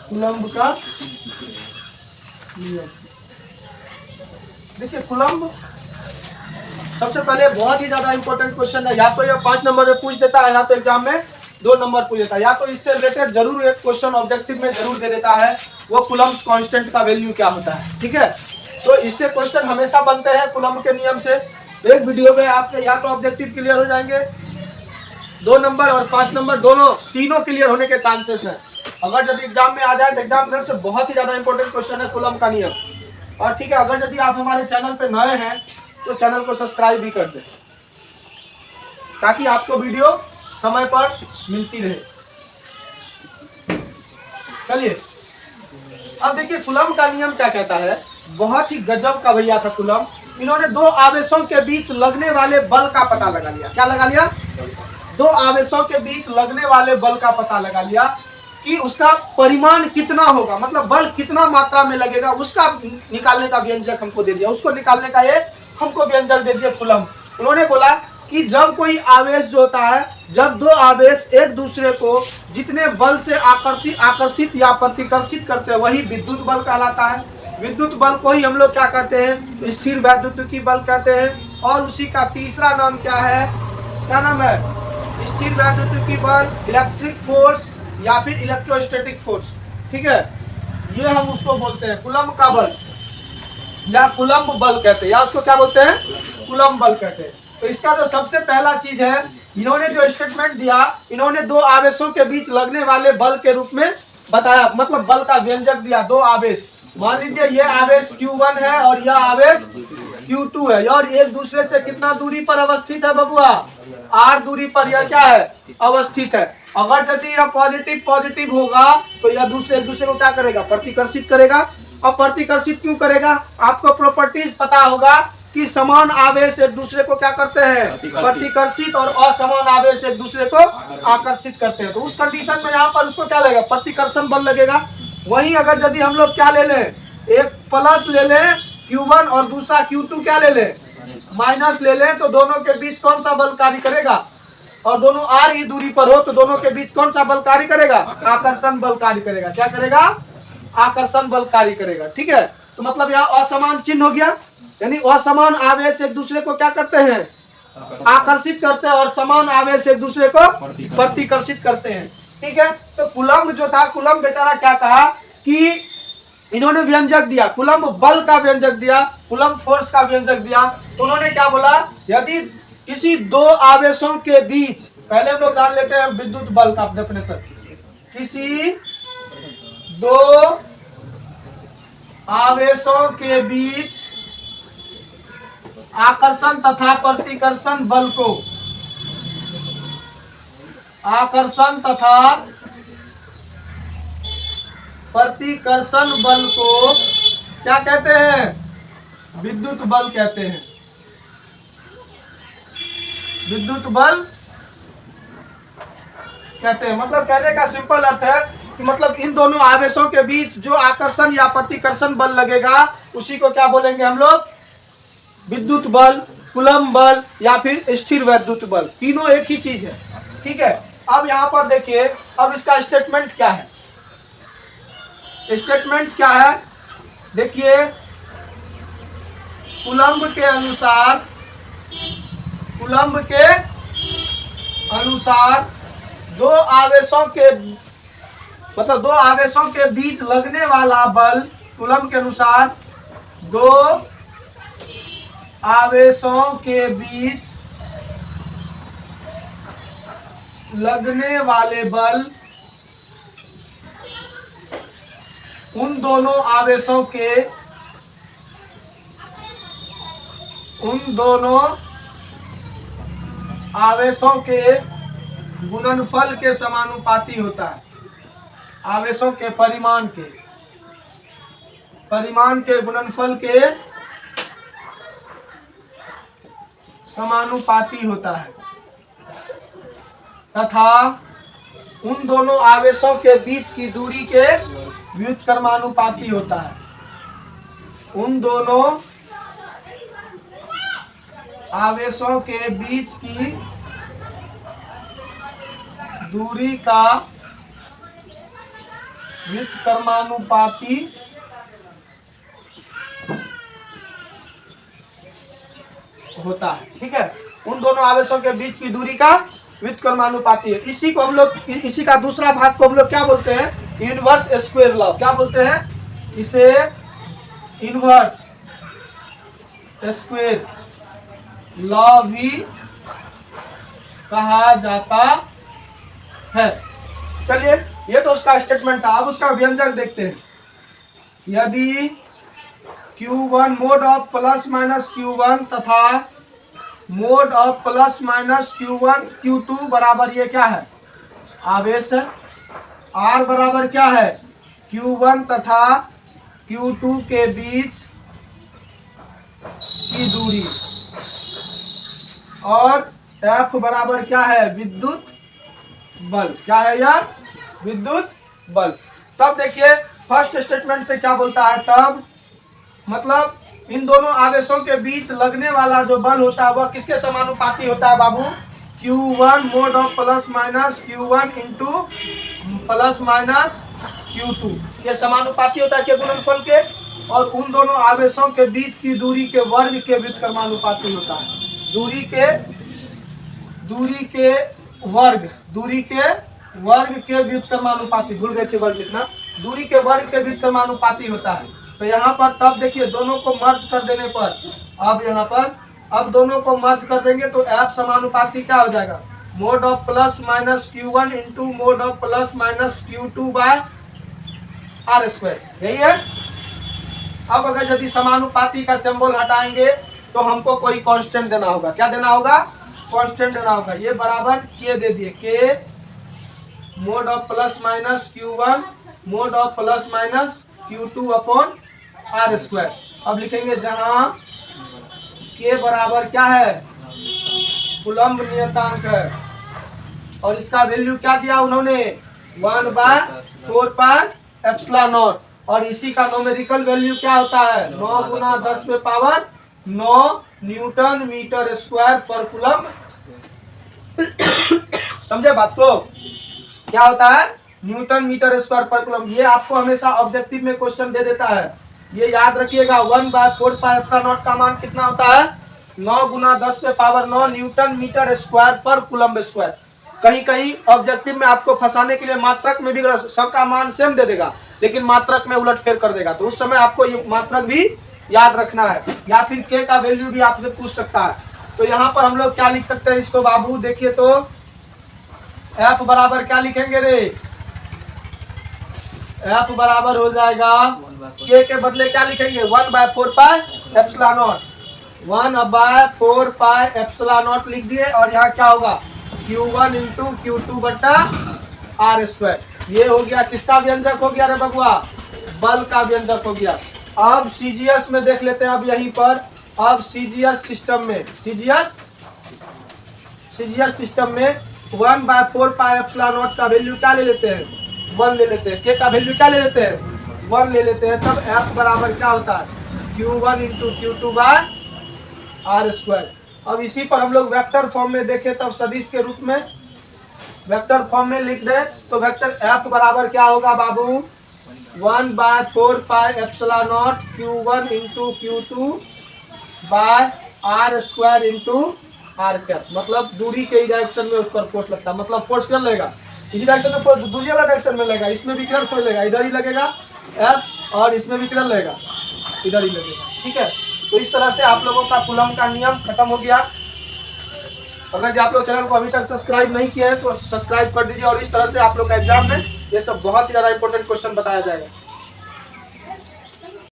Coulomb का नियम। देखिए कूलम्ब सबसे पहले बहुत ही ज्यादा इंपॉर्टेंट क्वेश्चन है, या तो ये 5 नंबर में पूछ देता है या तो एग्जाम में 2 नंबर पूछ देता है, या तो इससे रिलेटेड जरूर एक क्वेश्चन ऑब्जेक्टिव में जरूर दे देता है, वो कूलम्ब्स कांस्टेंट का वैल्यू क्या होता है। ठीक है, तो इससे क्वेश्चन हमेशा बनते हैं कूलम्ब के नियम से। एक वीडियो में आपके या तो ऑब्जेक्टिव क्लियर हो जाएंगे, 2 नंबर और 5 नंबर दोनों तीनों क्लियर होने के चांसेस हैं। अगर यदि एग्जाम में आ जाए तो एग्जामिनर से बहुत ही ज्यादा इंपॉर्टेंट क्वेश्चन है कूलम्ब का नियम। और ठीक है, अगर यदि आप हमारे चैनल पे नए हैं तो चैनल को सब्सक्राइब भी कर दें ताकि आपको वीडियो समय पर मिलती रहे। चलिए अब देखिए कूलम्ब का नियम क्या कहता है। बहुत ही गजब का भैया था कूलम्ब। इन्होंने 2 आवेशों के बीच लगने वाले बल का पता लगा लिया। क्या लगा लिया? 2 आवेशों के बीच लगने वाले बल का पता लगा लिया कि उसका परिमाण कितना होगा, मतलब बल कितना मात्रा में लगेगा, उसका निकालने का व्यंजक हमको दे दिया। उसको निकालने का ये हमको व्यंजक दे दिया कूलम्ब। उन्होंने बोला कि जब कोई आवेश जो होता है, जब 2 आवेश एक दूसरे को जितने बल से आकर्षित या प्रतिकर्षित करते हैं वही विद्युत बल कहलाता है। विद्युत बल को ही हम लोग क्या कहते हैं? स्थिर वैद्युतिकी बल कहते हैं। और उसी का तीसरा नाम क्या है? क्या नाम है? स्थिर वैद्युतिकी बल, इलेक्ट्रिक फोर्स या फिर इलेक्ट्रोस्टैटिक फोर्स। ठीक है, ये हम उसको बोलते हैं कूलम्ब का बल या कूलम्ब बल कहते हैं, या उसको क्या बोलते हैं? कूलम्ब बल कहते हैं। तो इसका जो सबसे पहला चीज है, इन्होंने जो स्टेटमेंट दिया, इन्होंने 2 आवेशों के बीच लगने वाले बल के रूप में बताया, मतलब बल का व्यंजक दिया। 2 आवेश, मान लीजिए ये आवेश Q1 है और यह आवेश Q2 है, और एक दूसरे से कितना दूरी पर अवस्थित है बबुआ? R दूरी पर यह क्या है? अवस्थित है। अगर यदि यह पॉजिटिव पॉजिटिव होगा तो यह एक दूसरे को क्या करेगा? प्रतिकर्षित करेगा। और प्रतिकर्षित क्यों करेगा? आपको प्रॉपर्टीज पता होगा कि समान आवेश एक दूसरे को क्या करते हैं? प्रतिकर्षित, और असमान आवेश एक दूसरे को आकर्षित करते हैं। तो उस कंडीशन में यहाँ पर उसको क्या लगेगा? प्रतिकर्षण बल लगेगा। वहीं अगर यदि हम लोग क्या ले लें, एक प्लस ले लें Q1 और दूसरा Q2 क्या ले लें? माइनस ले लें, तो दोनों के बीच कौन सा बल कार्य करेगा? और दोनों R ही दूरी पर हो तो दोनों के बीच कौन सा बल कार्य करेगा? आकर्षण बल कार्य करेगा। क्या करेगा? आकर्षण बल कार्य करेगा। ठीक है, तो मतलब यहाँ असमान चिन्ह हो गया, यानी असमान आवेश एक दूसरे को क्या करते हैं? आकर्षित करते हैं, और समान आवेश एक दूसरे को प्रतिकर्षित करते हैं। ठीक है, तो कूलम्ब जो था, कूलम्ब बेचारा क्या कहा कि इन्होंने व्यंजक दिया, कूलम्ब बल का व्यंजक दिया, कूलम्ब फोर्स का व्यंजक दिया। तो उन्होंने क्या बोला? यदि किसी 2 आवेशों के बीच, पहले हम लोग जान लेते हैं विद्युत बल का डेफिनेशन। किसी 2 आवेशों के बीच आकर्षण तथा प्रतिकर्षण बल को, आकर्षण तथा प्रतिकर्षण बल को क्या कहते हैं? विद्युत बल कहते हैं। विद्युत बल कहते हैं। मतलब कहने का सिंपल अर्थ है कि मतलब इन दोनों आवेशों के बीच जो आकर्षण या प्रतिकर्षण बल लगेगा उसी को क्या बोलेंगे हम लोग? विद्युत बल, कूलम्ब बल या फिर स्थिर वैद्युत बल। तीनों एक ही चीज है। ठीक है, अब यहाँ पर देखिए, अब इसका स्टेटमेंट क्या है? स्टेटमेंट क्या है? देखिए, कूलम्ब के अनुसार, कूलम्ब के अनुसार 2 आवेशों के, मतलब 2 आवेशों के बीच लगने वाला बल, कूलम्ब के अनुसार 2 आवेशों के बीच लगने वाले बल उन दोनों आवेशों के गुणनफल के समानुपाती होता है। आवेशों के परिमाण के गुणनफल के समानुपाती होता है, तथा उन दोनों आवेशों के बीच की दूरी के व्युत्क्रमानुपाती होता है। उन दोनों आवेशों के बीच की दूरी का व्युत्क्रमानुपाती होता है। ठीक है, उन दोनों आवेशों के बीच की दूरी का व्युत्क्रमानुपाती है। इसी को हम लोग, इसी का दूसरा भाग को हम लोग क्या बोलते हैं, इनवर्स स्क्वायर लॉ। क्या बोलते हैं इसे, इनवर्स स्क्वायर लॉ भी कहा जाता है। चलिए, ये तो उसका स्टेटमेंट था। अब उसका व्यंजक देखते हैं। यदि Q1 mode of plus minus Q1 तथा mode of plus minus Q1 Q2 बराबर ये क्या है, आवेश है। R बराबर क्या है, Q1 तथा Q2 के बीच की दूरी, और F बराबर क्या है, विद्युत बल। क्या है यार, विद्युत बल। तब देखिए फर्स्ट स्टेटमेंट से क्या बोलता है, तब मतलब इन दोनों आवेशों के बीच लगने वाला जो बल होता है वह किसके समानुपाती होता है बाबू, Q1 mode of plus minus Q1 into plus minus Q2 ये समानुपाती होता है के गुणनफल के, और उन दोनों आवेशों के बीच की दूरी के वर्ग के व्युत्क्रमानुपाती होता है। दूरी के वर्ग के व्युत्क्रमानुपाती, भूल गए थे वर्ग लिखना, दूरी के वर्ग के व्युत्क्रमानुपाती होता है। तो यहाँ पर तब देखिए दोनों को मर्ज कर देने पर, अब यहाँ पर अब दोनों को मर्ज कर देंगे तो F समानुपाती क्या हो जाएगा, mode of plus minus Q1 into mode of plus minus Q2 by R square. यही है। अब अगर यदि समानुपाती का सिंबल हटाएंगे तो हमको कोई कांस्टेंट देना होगा। क्या देना होगा, कांस्टेंट देना होगा। ये बराबर के दे दिए, के mode of plus minus Q1 mode of plus minus Q2 upon R square. अब लिखेंगे जहां के बराबर क्या है, कूलम्ब नियतांक है, और इसका वैल्यू क्या दिया उन्होंने, 1/4 पाई एप्सिलॉन नॉट, और इसी का न्यूमेरिकल वैल्यू क्या होता है, 9 गुना 10 में पावर 9 न्यूटन मीटर स्क्वायर पर कूलम्ब। समझे बात को, क्या होता है, न्यूटन मीटर स्क्वायर पर कूलम्ब। ये आपको हमेशा ऑब्जेक्टिव में क्वेश्चन दे देता है, ये याद रखिएगा। 1/4 पाई एप्सिलॉन नॉट का मान कितना होता है, 9 गुना 10 में पावर 9 न्यूटन मीटर स्क्वायर पर कूलम्ब स्क्वायर। कहीं कहीं ऑब्जेक्टिव में आपको फंसाने के लिए मात्रक में भी सबका मान सेम दे देगा, लेकिन मात्रक में उलटफेर कर देगा, तो उस समय आपको ये मात्रक भी याद रखना है, या फिर के का वैल्यू भी आपसे पूछ सकता है। तो यहाँ पर हम लोग क्या लिख सकते हैं इसको बाबू, देखिए तो F बराबर क्या लिखेंगे रे, F बराबर हो जाएगा के बदले क्या लिखेंगे, 1/4 pi epsilon not, 1/4 pi epsilon not लिख दिए, और यहाँ क्या होगा, Q1 इंटू Q2 बट्टा R स्क्वायर। ये हो गया किसका व्यंजक हो गया रे बबुआ, बल का व्यंजक हो गया। अब CGS में देख लेते हैं। अब यहीं पर अब CGS सिस्टम में 1/4 पाई एप्सिलॉन नॉट का वैल्यू क्या ले लेते हैं, 1 ले लेते हैं। के का वैल्यू क्या ले लेते हैं, 1 ले लेते हैं। तब F बराबर क्या होता है, Q1 into Q2 by R square. अब इसी पर हम लोग वेक्टर फॉर्म में देखें, तब सदिश के रूप में वेक्टर फॉर्म में लिख दे तो वेक्टर F बराबर क्या होगा बाबू, 1/4 pi epsilon not Q1 into Q2 by R square into R cap. मतलब दूरी के डायरेक्शन में उस पर फोर्स लगता है, मतलब फोर्स क्या लगेगा, इसी डायरेक्शन में फोर्स दूसरी वाला डायरेक्शन में लगेगा। इसमें भी किधर फोर्स लगेगा, इधर ही लगेगा F, और इसमें भी किधर लगेगा, इधर ही लगेगा। ठीक है, तो इस तरह से आप लोगों का कूलम्ब का नियम खत्म हो गया। अगर आप लोग चैनल को अभी तक सब्सक्राइब नहीं किया है तो सब्सक्राइब कर दीजिए, और इस तरह से आप लोग का एग्जाम में ये सब बहुत ही ज़्यादा इंपॉर्टेंट क्वेश्चन बताया जाएगा।